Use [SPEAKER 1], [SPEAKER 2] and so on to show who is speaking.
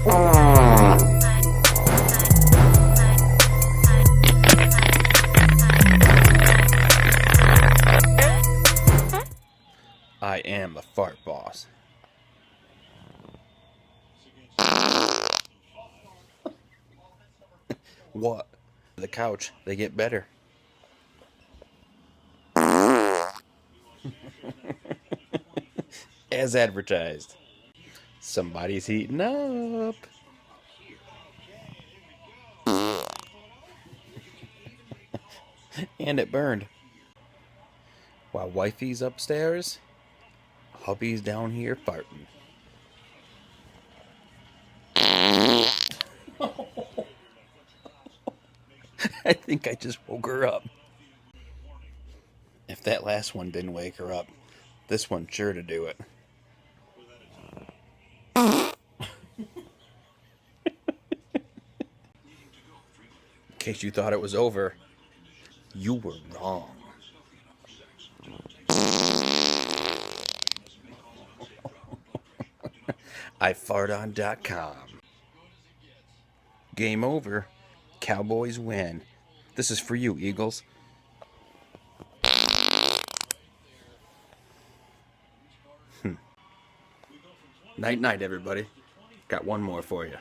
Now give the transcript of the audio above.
[SPEAKER 1] I am the fart boss. What? The couch, they get better. As advertised. Somebody's heating up. And it burned. While wifey's upstairs, hubby's down here farting. I think I just woke her up. If that last one didn't wake her up, this one's sure to do it. In case you thought it was over, you were wrong. iFarton.com. Game over. Cowboys win. This is for you, Eagles. Night, night, everybody. Got one more for you.